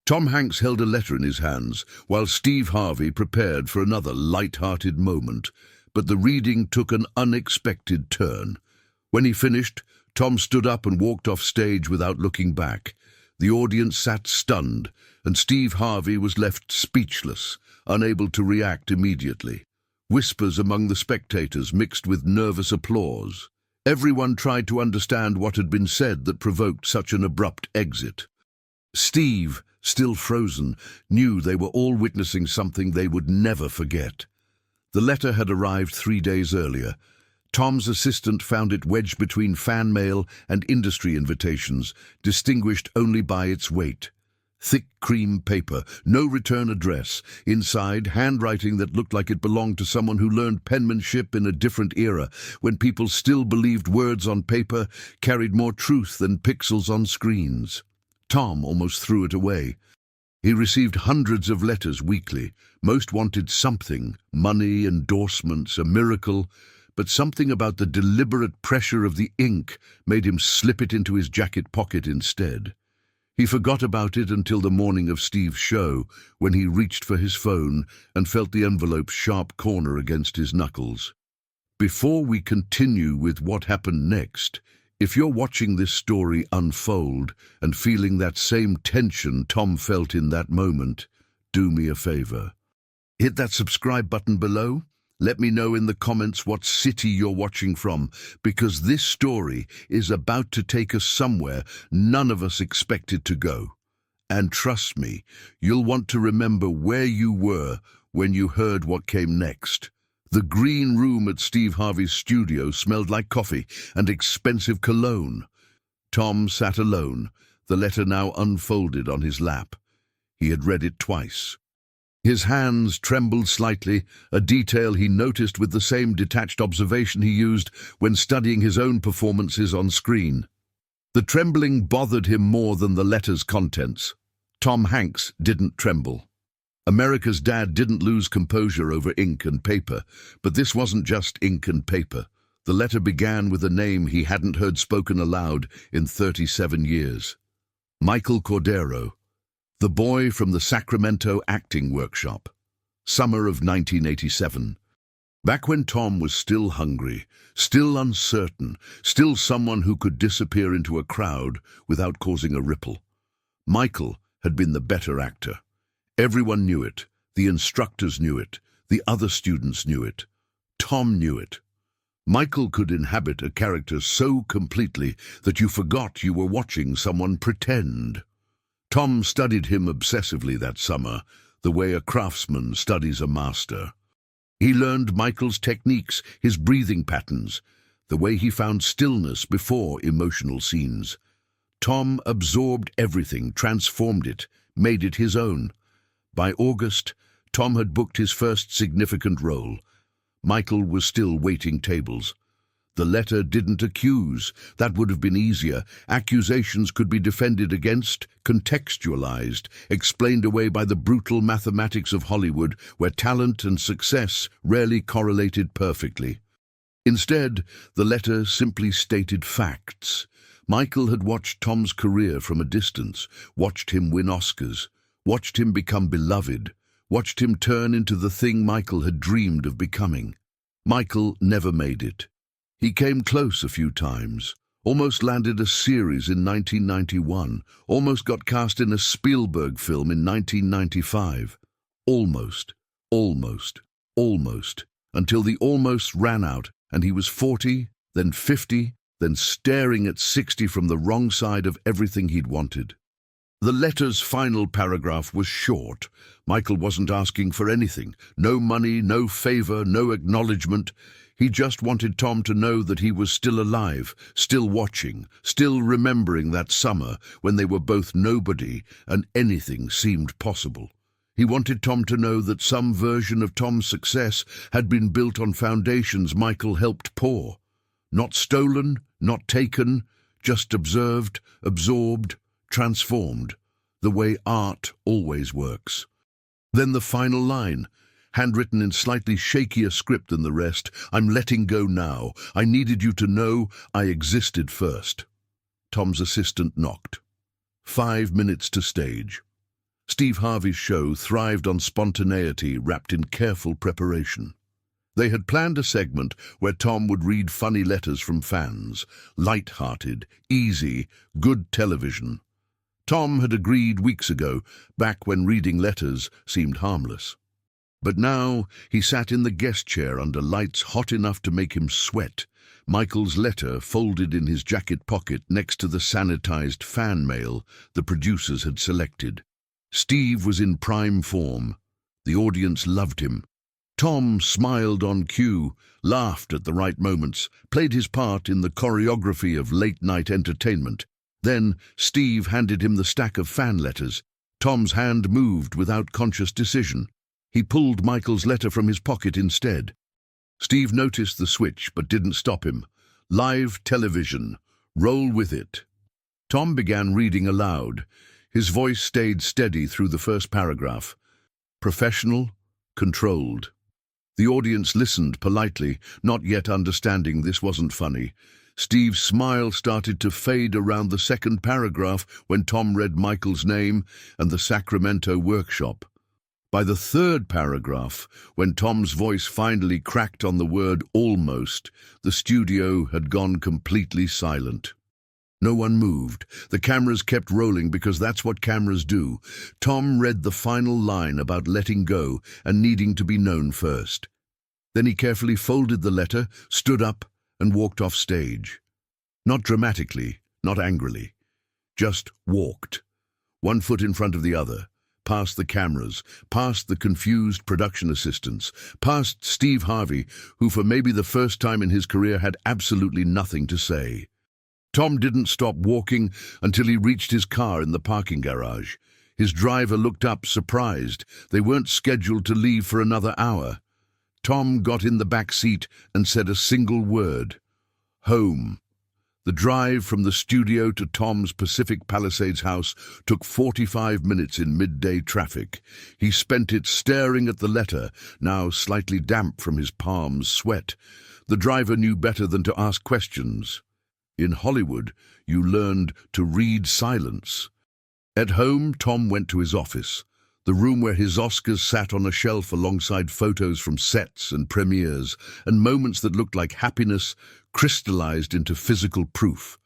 Tom Hanks held a letter in his hands, while Steve Harvey prepared for another light-hearted moment, but the reading took an unexpected turn. When he finished, Tom stood up and walked off stage without looking back. The audience sat stunned, and Steve Harvey was left speechless, unable to react immediately. Whispers among the spectators mixed with nervous applause. Everyone tried to understand what had been said that provoked such an abrupt exit. Steve, still frozen, knew they were all witnessing something they would never forget. The letter had arrived 3 days earlier. Tom's assistant found it wedged between fan mail and industry invitations, distinguished only by its weight. Thick cream paper, no return address. Inside, handwriting that looked like it belonged to someone who learned penmanship in a different era, when people still believed words on paper carried more truth than pixels on screens. Tom almost threw it away. He received hundreds of letters weekly. Most wanted something, money, endorsements, a miracle, but something about the deliberate pressure of the ink made him slip it into his jacket pocket instead. He forgot about it until the morning of Steve's show, when he reached for his phone and felt the envelope's sharp corner against his knuckles. Before we continue with what happened next, if you're watching this story unfold and feeling that same tension Tom felt in that moment, do me a favor. Hit that subscribe button below. Let me know in the comments what city you're watching from, because this story is about to take us somewhere none of us expected to go. And trust me, you'll want to remember where you were when you heard what came next. The green room at Steve Harvey's studio smelled like coffee and expensive cologne. Tom sat alone, the letter now unfolded on his lap. He had read it twice. His hands trembled slightly, a detail he noticed with the same detached observation he used when studying his own performances on screen. The trembling bothered him more than the letter's contents. Tom Hanks didn't tremble. America's dad didn't lose composure over ink and paper, but this wasn't just ink and paper. The letter began with a name he hadn't heard spoken aloud in 37 years. Michael Cordero. The boy from the Sacramento acting workshop. Summer of 1987. Back when Tom was still hungry, still uncertain, still someone who could disappear into a crowd without causing a ripple. Michael had been the better actor. Everyone knew it. The instructors knew it. The other students knew it. Tom knew it. Michael could inhabit a character so completely that you forgot you were watching someone pretend. Tom studied him obsessively that summer, the way a craftsman studies a master. He learned Michael's techniques, his breathing patterns, the way he found stillness before emotional scenes. Tom absorbed everything, transformed it, made it his own. By August, Tom had booked his first significant role. Michael was still waiting tables. The letter didn't accuse. That would have been easier. Accusations could be defended against, contextualized, explained away by the brutal mathematics of Hollywood, where talent and success rarely correlated perfectly. Instead, the letter simply stated facts. Michael had watched Tom's career from a distance, watched him win Oscars, watched him become beloved, watched him turn into the thing Michael had dreamed of becoming. Michael never made it. He came close a few times, almost landed a series in 1991, almost got cast in a Spielberg film in 1995. Almost, until the almost ran out and he was 40, then 50, then staring at 60 from the wrong side of everything he'd wanted. The letter's final paragraph was short. Michael wasn't asking for anything. No money, no favor, no acknowledgement. He just wanted Tom to know that he was still alive, still watching, still remembering that summer when they were both nobody and anything seemed possible. He wanted Tom to know that some version of Tom's success had been built on foundations Michael helped pour. Not stolen, not taken, just observed, absorbed, transformed, the way art always works. Then the final line, handwritten in slightly shakier script than the rest, "I'm letting go now. I needed you to know I existed first." Tom's assistant knocked. 5 minutes to stage. Steve Harvey's show thrived on spontaneity wrapped in careful preparation. They had planned a segment where Tom would read funny letters from fans, light-hearted, easy, good television. Tom had agreed weeks ago, back when reading letters seemed harmless. But now he sat in the guest chair under lights hot enough to make him sweat, Michael's letter folded in his jacket pocket next to the sanitized fan mail the producers had selected. Steve was in prime form. The audience loved him. Tom smiled on cue, laughed at the right moments, played his part in the choreography of late-night entertainment. Then Steve handed him the stack of fan letters. Tom's hand moved without conscious decision. He pulled Michael's letter from his pocket instead. Steve noticed the switch but didn't stop him. Live television. Roll with it. Tom began reading aloud. His voice stayed steady through the first paragraph. Professional, controlled. The audience listened politely, not yet understanding this wasn't funny. Steve's smile started to fade around the second paragraph when Tom read Michael's name and the Sacramento workshop. By the third paragraph, when Tom's voice finally cracked on the word almost, the studio had gone completely silent. No one moved. The cameras kept rolling because that's what cameras do. Tom read the final line about letting go and needing to be known first. Then he carefully folded the letter, stood up, and walked off stage. Not dramatically, not angrily. Just walked. One foot in front of the other. Past the cameras, past the confused production assistants, past Steve Harvey, who for maybe the first time in his career had absolutely nothing to say. Tom didn't stop walking until he reached his car in the parking garage. His driver looked up, surprised. They weren't scheduled to leave for another hour. Tom got in the back seat and said a single word. Home. The drive from the studio to Tom's Pacific Palisades house took 45 minutes in midday traffic. He spent it staring at the letter, now slightly damp from his palms' sweat. The driver knew better than to ask questions. In Hollywood, you learned to read silence. At home, Tom went to his office, the room where his Oscars sat on a shelf alongside photos from sets and premieres, and moments that looked like happiness crystallized into physical proof.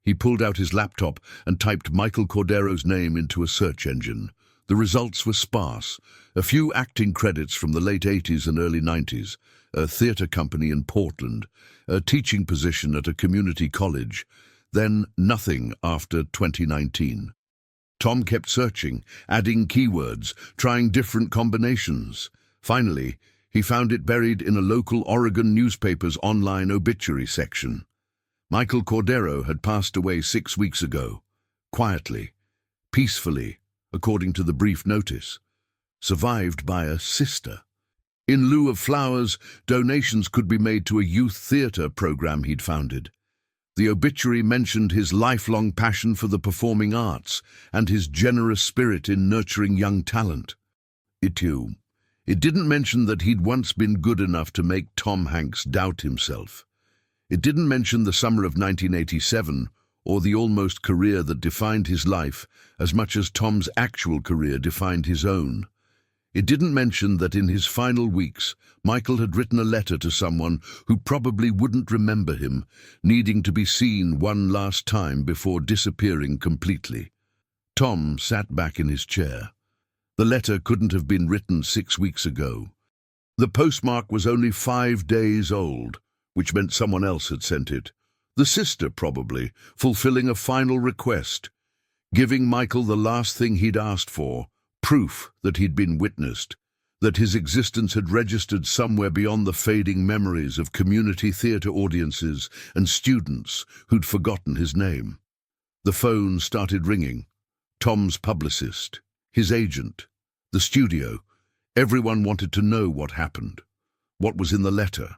He pulled out his laptop and typed Michael Cordero's name into a search engine. The results were sparse. A few acting credits from the late 80s and early 90s, a theater company in Portland, a teaching position at a community college, then nothing after 2019. Tom kept searching, adding keywords, trying different combinations. Finally, he found it buried in a local Oregon newspaper's online obituary section. Michael Cordero had passed away 6 weeks ago, quietly, peacefully, according to the brief notice, survived by a sister. In lieu of flowers, donations could be made to a youth theater program he'd founded. The obituary mentioned his lifelong passion for the performing arts and his generous spirit in nurturing young talent. It didn't mention that he'd once been good enough to make Tom Hanks doubt himself. It didn't mention the summer of 1987 or the almost career that defined his life as much as Tom's actual career defined his own. It didn't mention that in his final weeks, Michael had written a letter to someone who probably wouldn't remember him, needing to be seen one last time before disappearing completely. Tom sat back in his chair. The letter couldn't have been written 6 weeks ago. The postmark was only 5 days old, which meant someone else had sent it. The sister, probably, fulfilling a final request, giving Michael the last thing he'd asked for, proof that he'd been witnessed, that his existence had registered somewhere beyond the fading memories of community theater audiences and students who'd forgotten his name. The phone started ringing. Tom's publicist, his agent, the studio. Everyone wanted to know what happened, what was in the letter,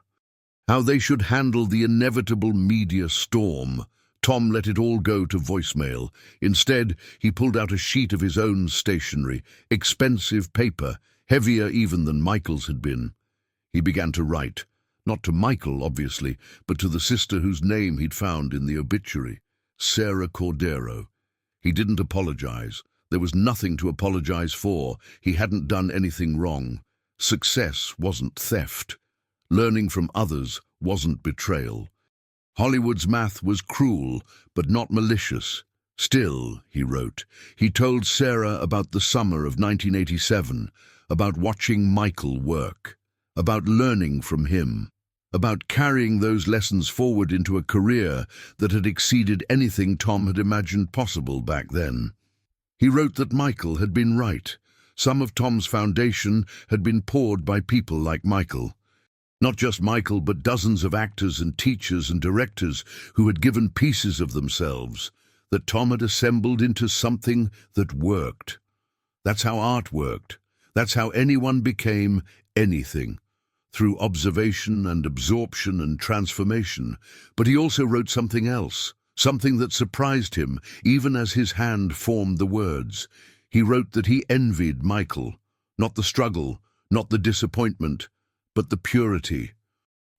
how they should handle the inevitable media storm. Tom let it all go to voicemail. Instead, he pulled out a sheet of his own stationery, expensive paper, heavier even than Michael's had been. He began to write, not to Michael, obviously, but to the sister whose name he'd found in the obituary, Sarah Cordero. He didn't apologize. There was nothing to apologize for. He hadn't done anything wrong. Success wasn't theft. Learning from others wasn't betrayal. Hollywood's math was cruel, but not malicious. Still, he wrote, he told Sarah about the summer of 1987, about watching Michael work, about learning from him, about carrying those lessons forward into a career that had exceeded anything Tom had imagined possible back then. He wrote that Michael had been right. Some of Tom's foundation had been poured by people like Michael. Not just Michael, but dozens of actors and teachers and directors who had given pieces of themselves, that Tom had assembled into something that worked. That's how art worked. That's how anyone became anything, through observation and absorption and transformation. But he also wrote something else, something that surprised him, even as his hand formed the words. He wrote that he envied Michael, not the struggle, not the disappointment, but the purity.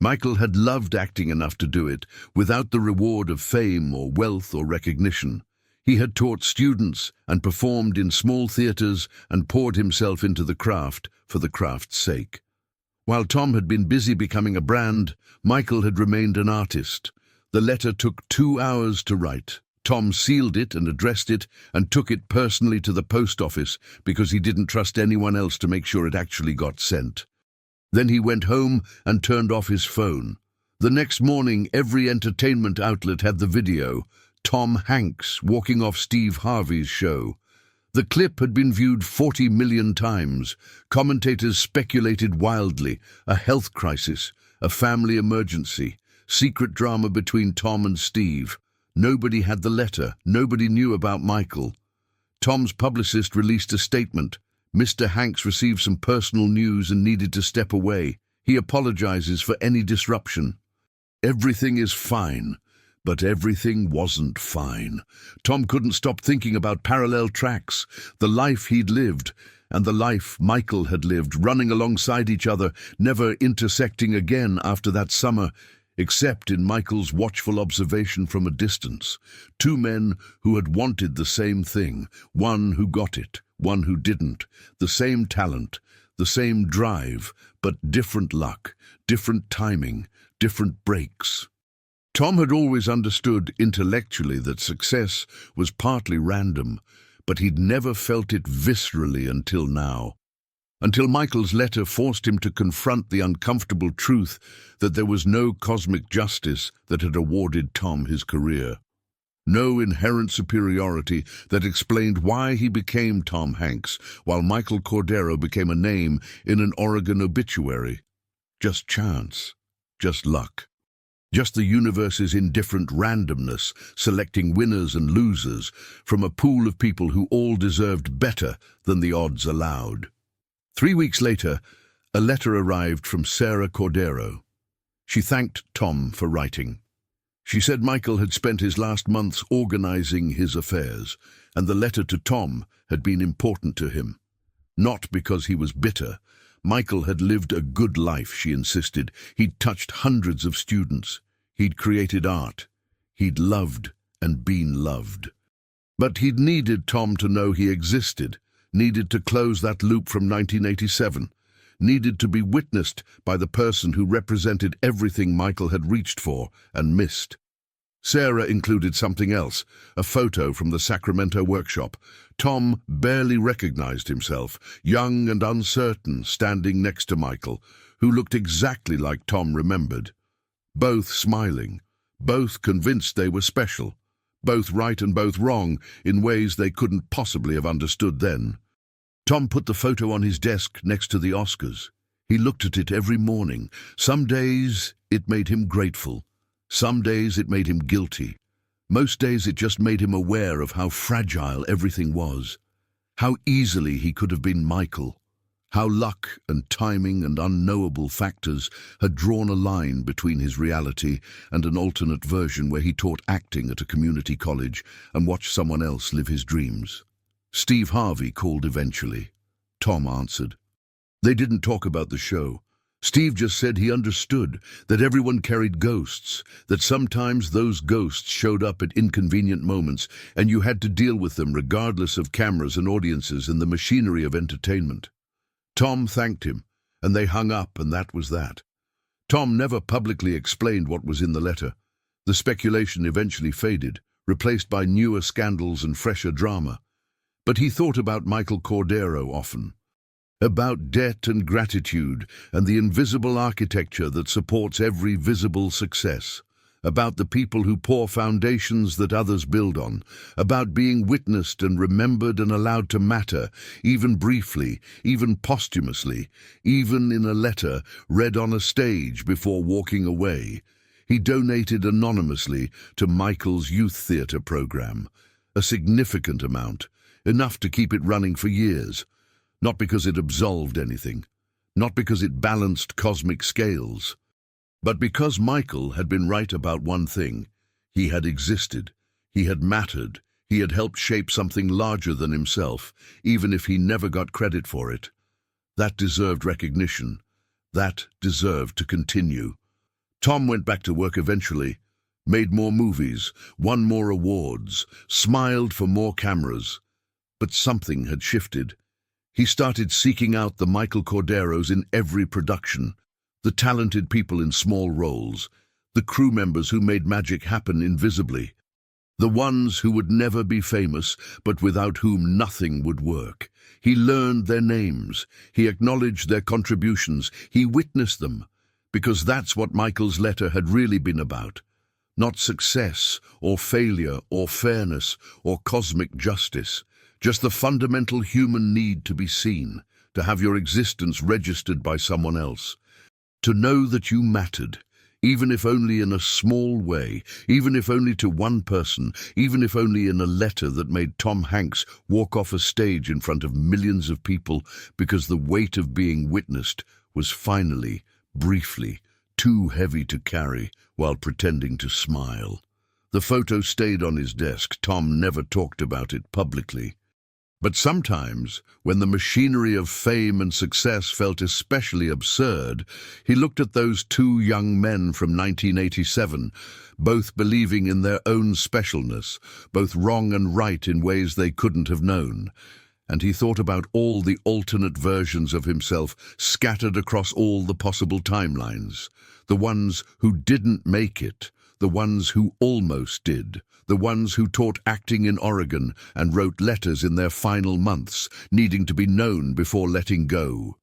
Michael had loved acting enough to do it without the reward of fame or wealth or recognition. He had taught students and performed in small theaters and poured himself into the craft for the craft's sake. While Tom had been busy becoming a brand, Michael had remained an artist. The letter took 2 hours to write. Tom sealed it and addressed it and took it personally to the post office because he didn't trust anyone else to make sure it actually got sent. Then he went home and turned off his phone. The next morning, every entertainment outlet had the video, Tom Hanks walking off Steve Harvey's show. The clip had been viewed 40 million times. Commentators speculated wildly, a health crisis, a family emergency, secret drama between Tom and Steve. Nobody had the letter. Nobody knew about Michael. Tom's publicist released a statement. Mr. Hanks received some personal news and needed to step away. He apologizes for any disruption. Everything is fine, but everything wasn't fine. Tom couldn't stop thinking about parallel tracks, the life he'd lived and the life Michael had lived, running alongside each other, never intersecting again after that summer, except in Michael's watchful observation from a distance. Two men who had wanted the same thing, one who got it, one who didn't, the same talent, the same drive, but different luck, different timing, different breaks. Tom had always understood intellectually that success was partly random, but he'd never felt it viscerally until now. Until Michael's letter forced him to confront the uncomfortable truth that there was no cosmic justice that had awarded Tom his career. No inherent superiority that explained why he became Tom Hanks, while Michael Cordero became a name in an Oregon obituary. Just chance. Just luck. Just the universe's indifferent randomness, selecting winners and losers from a pool of people who all deserved better than the odds allowed. 3 weeks later, a letter arrived from Sarah Cordero. She thanked Tom for writing. She said Michael had spent his last months organizing his affairs, and the letter to Tom had been important to him. Not because he was bitter. Michael had lived a good life, she insisted. He'd touched hundreds of students. He'd created art. He'd loved and been loved. But he'd needed Tom to know he existed, needed to close that loop from 1987, needed to be witnessed by the person who represented everything Michael had reached for and missed. Sarah included something else, a photo from the Sacramento workshop. Tom barely recognized himself, young and uncertain, standing next to Michael, who looked exactly like Tom remembered. Both smiling, both convinced they were special, both right and both wrong in ways they couldn't possibly have understood then. Tom put the photo on his desk next to the Oscars. He looked at it every morning. Some days it made him grateful. Some days it made him guilty. Most days it just made him aware of how fragile everything was, how easily he could have been Michael, how luck and timing and unknowable factors had drawn a line between his reality and an alternate version where he taught acting at a community college and watched someone else live his dreams. Steve Harvey called eventually. Tom answered. They didn't talk about the show. Steve just said he understood, that everyone carried ghosts, that sometimes those ghosts showed up at inconvenient moments, and you had to deal with them regardless of cameras and audiences and the machinery of entertainment. Tom thanked him, and they hung up, and that was that. Tom never publicly explained what was in the letter. The speculation eventually faded, replaced by newer scandals and fresher drama. But he thought about Michael Cordero often. About debt and gratitude and the invisible architecture that supports every visible success. About the people who pour foundations that others build on. About being witnessed and remembered and allowed to matter, even briefly, even posthumously, even in a letter read on a stage before walking away. He donated anonymously to Michael's youth theatre program. A significant amount, enough to keep it running for years. Not because it absolved anything, not because it balanced cosmic scales, but because Michael had been right about one thing. He had existed, he had mattered, he had helped shape something larger than himself, even if he never got credit for it. That deserved recognition. That deserved to continue. Tom went back to work eventually, made more movies, won more awards, smiled for more cameras. But something had shifted. He started seeking out the Michael Corderos in every production, the talented people in small roles, the crew members who made magic happen invisibly, the ones who would never be famous but without whom nothing would work. He learned their names, he acknowledged their contributions, he witnessed them, because that's what Michael's letter had really been about. Not success or failure or fairness or cosmic justice. Just the fundamental human need to be seen, to have your existence registered by someone else. To know that you mattered, even if only in a small way, even if only to one person, even if only in a letter that made Tom Hanks walk off a stage in front of millions of people because the weight of being witnessed was finally, briefly, too heavy to carry while pretending to smile. The photo stayed on his desk. Tom never talked about it publicly. But sometimes, when the machinery of fame and success felt especially absurd, he looked at those two young men from 1987, both believing in their own specialness, both wrong and right in ways they couldn't have known. And he thought about all the alternate versions of himself scattered across all the possible timelines. The ones who didn't make it, the ones who almost did, the ones who taught acting in Oregon and wrote letters in their final months, needing to be known before letting go.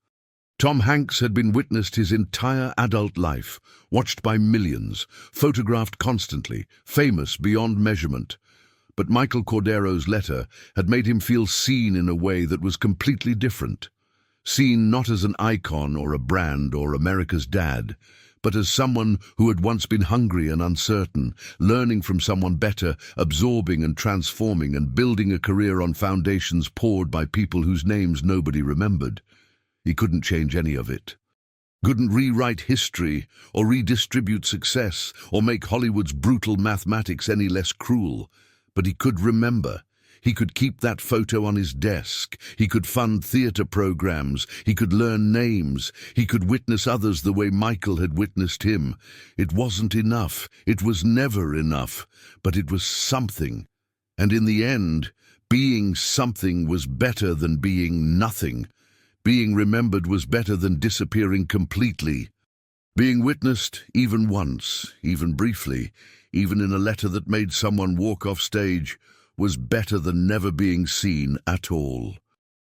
Tom Hanks had been witnessed his entire adult life, watched by millions, photographed constantly, famous beyond measurement. But Michael Cordero's letter had made him feel seen in a way that was completely different. Seen not as an icon or a brand or America's dad, but as someone who had once been hungry and uncertain, learning from someone better, absorbing and transforming and building a career on foundations poured by people whose names nobody remembered. He couldn't change any of it. Couldn't rewrite history or redistribute success or make Hollywood's brutal mathematics any less cruel. But he could remember. He could keep that photo on his desk. He could fund theatre programs. He could learn names. He could witness others the way Michael had witnessed him. It wasn't enough. It was never enough. But it was something. And in the end, being something was better than being nothing. Being remembered was better than disappearing completely. Being witnessed, even once, even briefly, even in a letter that made someone walk off stage, was better than never being seen at all.